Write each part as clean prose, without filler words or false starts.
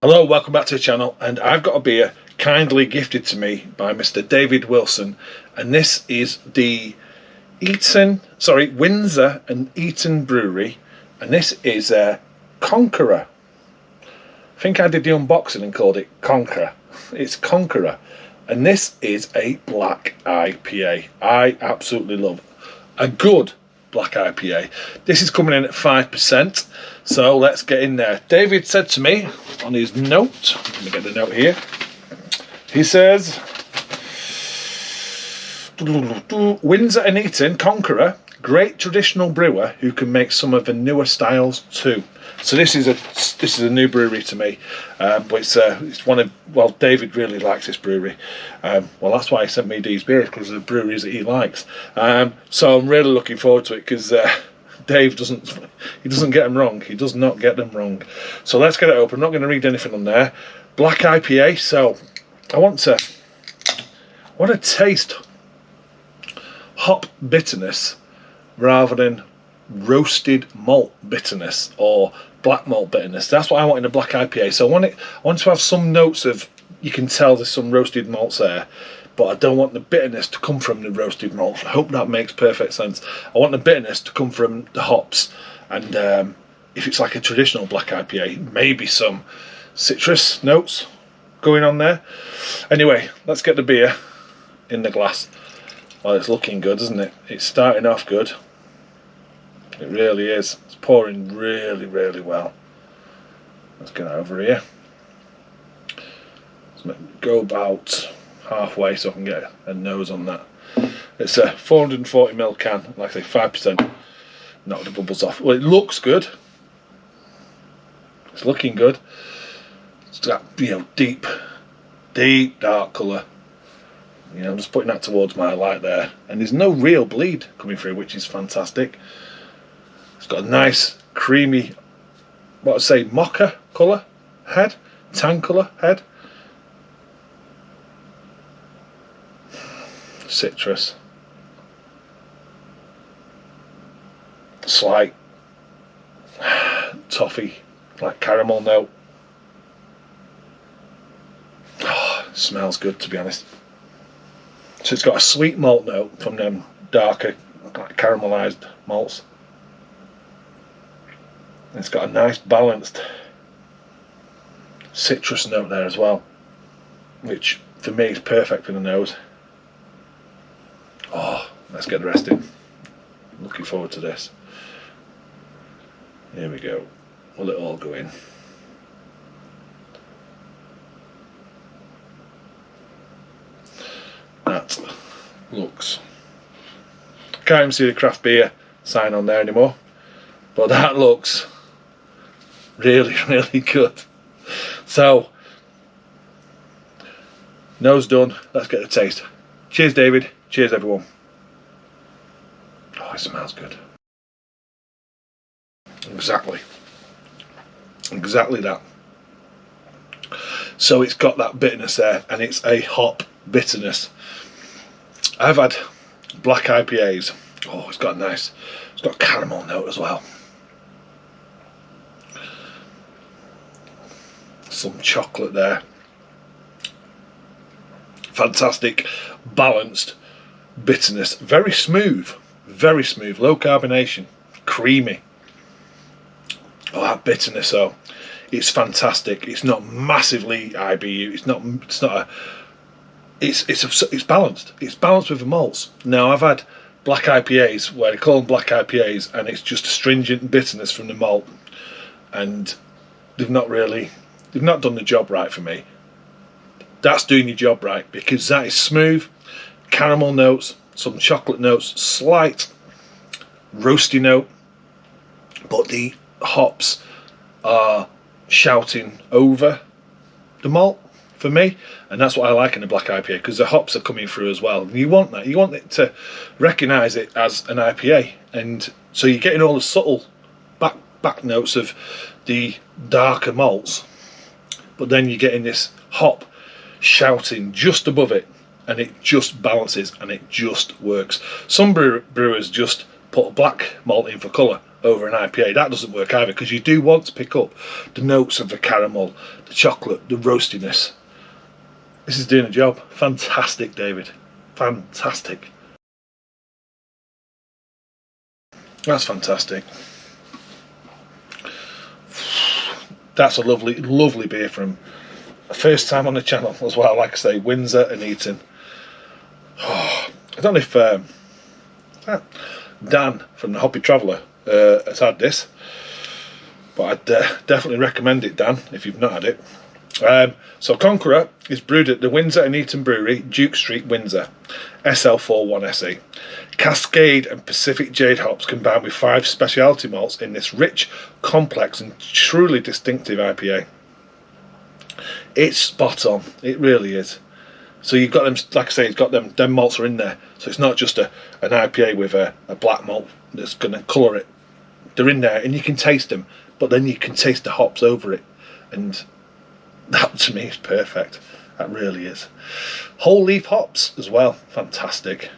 Hello, welcome back to the channel, and I've got a beer kindly gifted to me by Mr. David Wilson, and this is the Windsor Eton Brewery, and this is Conqueror. I think I did the unboxing and called it Conqueror. It's Conqueror, and this is a black IPA. I absolutely love a good black IPA. This is coming in at 5%, so let's get in there. David said to me on his note, let me get the note here, he says, Windsor Eton Conqueror, great traditional brewer who can make some of the newer styles too. So this is a new brewery to me, but it's one of, well, David really likes this brewery. Well, that's why he sent me these beers, because of the breweries that he likes. So I'm really looking forward to it, because Dave doesn't get them wrong. He does not get them wrong. So let's get it open. I'm not going to read anything on there. Black IPA. So I want to taste hop bitterness rather than roasted malt bitterness or black malt bitterness. That's what I want in a black IPA. So I want to have some notes of, you can tell there's some roasted malts there, but I don't want the bitterness to come from the roasted malts. I hope that makes perfect sense. I want the bitterness to come from the hops, and if it's like a traditional black IPA, maybe some citrus notes going on there. Anyway, let's get the beer in the glass. Well, it's looking good, isn't it? It's starting off good. It really is. It's pouring really, really well. Let's get it over here. Let's go about halfway so I can get a nose on that. It's a 440ml can, like I say, 5%. Knock the bubbles off. Well, it looks good. It's looking good. It's got, deep dark colour. I'm just putting that towards my light there, and there's no real bleed coming through, which is fantastic. It's got a nice creamy, what I'd say, mocha colour head, tan colour head. Citrus. Slight toffee, like caramel note. Oh, it smells good, to be honest. So it's got a sweet malt note from them darker, like caramelised malts. It's got a nice balanced citrus note there as well, which for me is perfect for the nose. Oh, let's get the rest in. Looking forward to this. Here we go. Will it all go in? That looks, can't even see the craft beer sign on there anymore, but that looks really, really good. So, nose done, let's get the taste. Cheers, David. Cheers, everyone. Oh, it smells good. Exactly that. So it's got that bitterness there, and it's a hop bitterness. I've had black IPAs. Oh, it's got a caramel note as well. Some chocolate there. Fantastic, balanced bitterness. Very smooth, low carbonation, creamy. Oh, that bitterness though, it's fantastic. It's not massively IBU. It's balanced. It's balanced with the malts. Now, I've had black IPAs where they call them black IPAs, and it's just astringent bitterness from the malt, and they've not done the job right for me. That's doing your job right, because that is smooth, caramel notes, some chocolate notes, slight roasty note, but the hops are shouting over the malt for me, and that's what I like in a black IPA, because the hops are coming through as well. And you want that. You want it to recognise it as an IPA, and so you're getting all the subtle back notes of the darker malts, but then you're getting this hop shouting just above it, and it just balances and it just works. Some brewers just put black malt in for colour. over an IPA. That doesn't work either, because you do want to pick up the notes of the caramel, the chocolate, the roastiness. This is doing a job. Fantastic, David. Fantastic. That's fantastic. That's a lovely, lovely beer from a first time on the channel as well. Like I say, Windsor Eton. Oh, I don't know if Dan from the Hoppy Traveller has had this, but I'd definitely recommend it, Dan, if you've not had it. So Conqueror is brewed at the Windsor Eton Brewery, Duke Street, Windsor, SL41SE. Cascade and Pacific Jade hops combined with 5 specialty malts in this rich, complex and truly distinctive IPA. It's spot on, it really is. So you've got them, like I say, it's got them malts are in there. So it's not just an IPA with a black malt that's going to colour it. They're in there and you can taste them, but then you can taste the hops over it. And that to me is perfect. That really is. Whole leaf hops as well, fantastic.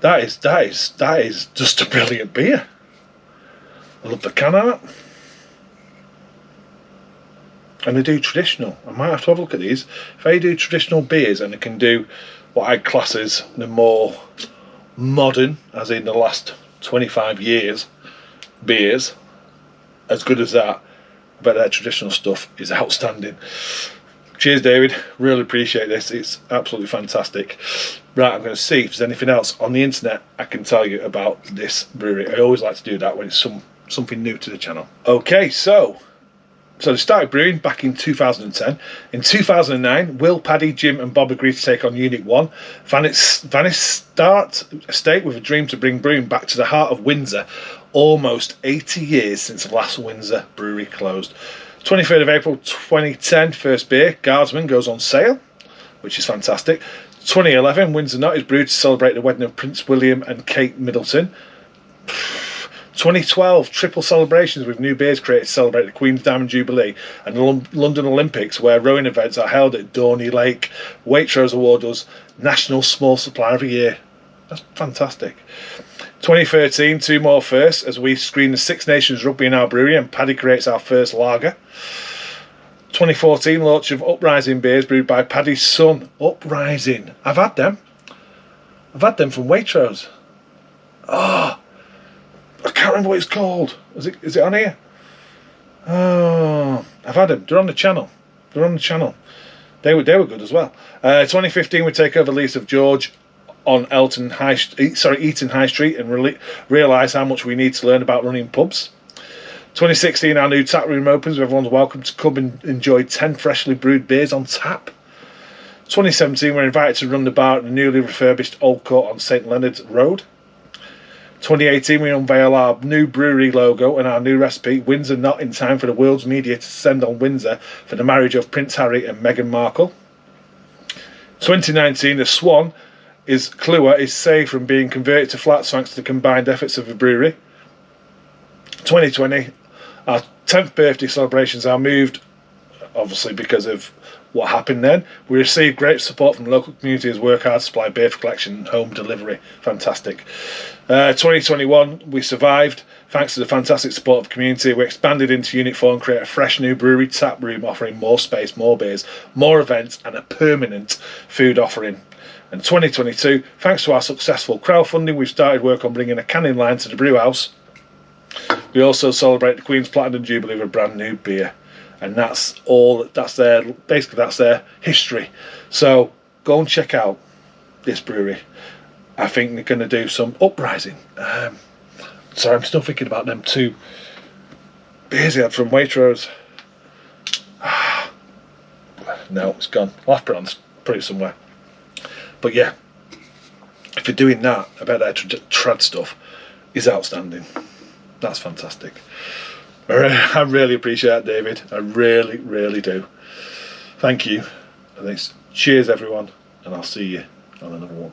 That is just a brilliant beer. I love the can art. And they do traditional. I might have to have a look at these. If they do traditional beers and they can do what I'd class as the more modern, as in the last 25 years, beers, as good as that, I bet their traditional stuff is outstanding. Cheers, David. Really appreciate this. It's absolutely fantastic. Right, I'm going to see if there's anything else on the internet I can tell you about this brewery. I always like to do that when it's something new to the channel. Okay, so they started brewing back in 2010. In 2009, Will, Paddy, Jim and Bob agreed to take on Unit 1. Vanis start estate with a dream to bring brewing back to the heart of Windsor, almost 80 years since the last Windsor brewery closed. 23rd of April 2010, first beer, Guardsman, goes on sale, which is fantastic. 2011, Windsor Not is brewed to celebrate the wedding of Prince William and Kate Middleton. 2012, triple celebrations with new beers created to celebrate the Queen's Diamond Jubilee and the London Olympics, where rowing events are held at Dorney Lake. Waitrose Award does National Small Supplier of the Year. That's fantastic. 2013, 2 more firsts as we screen the Six Nations Rugby in our brewery and Paddy creates our first lager. 2014, launch of Uprising beers brewed by Paddy's son. Uprising. I've had them. I've had them from Waitrose. Oh, I can't remember what it's called. Is it on here? Oh, I've had them. They're on the channel. They were good as well. 2015, we take over the lease of George on Eton High Street and realise how much we need to learn about running pubs. 2016, our new tap room opens. Everyone's welcome to come and enjoy 10 freshly brewed beers on tap. 2017, we're invited to run the bar at the newly refurbished Old Court on St Leonard's Road. 2018, we unveil our new brewery logo and our new recipe, Windsor Not, in time for the world's media to descend on Windsor for the marriage of Prince Harry and Meghan Markle. 2019, the Swan is saved from being converted to flats thanks to the combined efforts of the brewery. 2020, our 10th birthday celebrations are moved, obviously because of what happened then. We received great support from the local community as work hard to supply beer for collection and home delivery. Fantastic. 2021, we survived thanks to the fantastic support of the community. We expanded into Unit 4 and created a fresh new brewery tap room offering more space, more beers, more events and a permanent food offering. And 2022, thanks to our successful crowdfunding, we've started work on bringing a canning line to the brew house. We also celebrate the Queen's Platinum Jubilee with a brand new beer. And that's their history. So go and check out this brewery. I think they're going to do some Uprising. Sorry, I'm still thinking about them 2 beers he had from Waitrose. No, it's gone. I'll have to put it somewhere. But yeah, if you're doing that, I bet their trad stuff is outstanding. That's fantastic. I really appreciate that, David. I really, really do. Thank you. Cheers, everyone, and I'll see you on another one.